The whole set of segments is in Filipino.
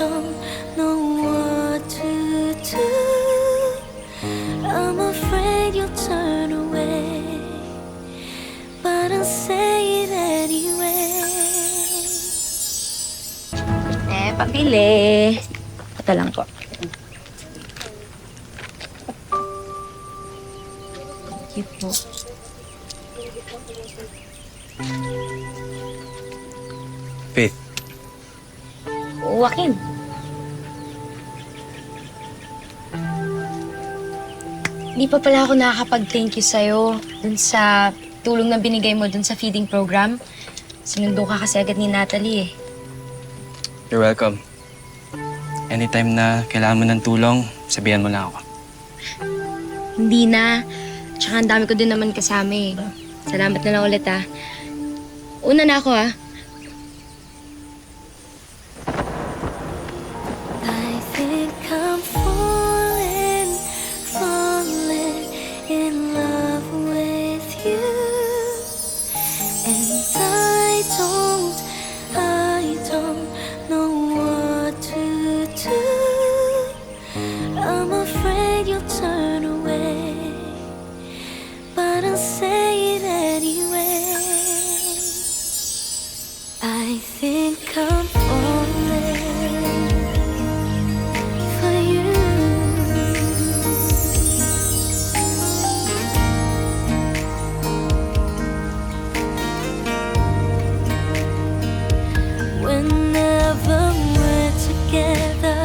don't know what to do. I'm afraid you'll turn away, but I'll say it anyway. Pabili. Ito lang po. Thank you po. Faith, Joaquin. Hindi pa pala ako nakakapag-thank you sa'yo dun sa tulong na binigay mo dun sa feeding program. Sinundo ka kasi agad ni Natalie eh. you're welcome. Anytime na kailangan mo ng tulong, sabihan mo lang ako. Hindi na. Tsaka ang dami ko din naman kasama eh. Salamat na lang ulit ah. Una na ako ah. I think I'm falling, falling in love with you. And I don't know what to do. I'm afraid you'll turn away, but I'll say it anyway. I think I'm falling for you. Whenever we're together,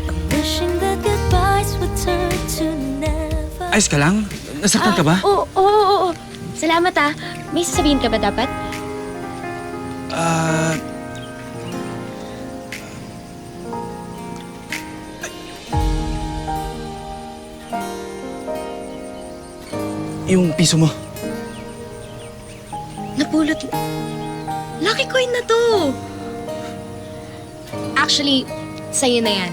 I'm wishing that goodbyes would turn to never. Ayos ka lang? Nasaktan ka ba? Oo. Salamat ah. May sasabihin ka ba dapat? Yung piso mo. Napulot. Lucky coin na to. Actually, sa'yo na yan.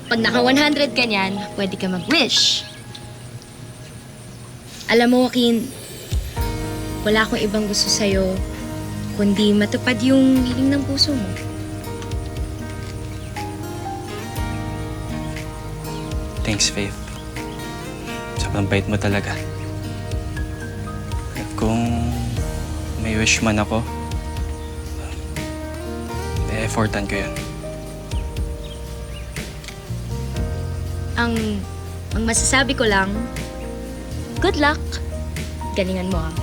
Pag naka 100 ka niyan, pwede ka mag-wish. Alam mo, Joaquin, wala akong ibang gusto sa'yo, kundi matupad yung hiling ng puso mo. Thanks, Faith. Sobrang bait mo talaga. At kung may wish man ako, e-effortan ko yun. Ang masasabi ko lang, good luck. Galingan mo ah.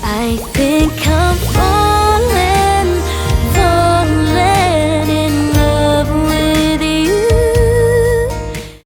I think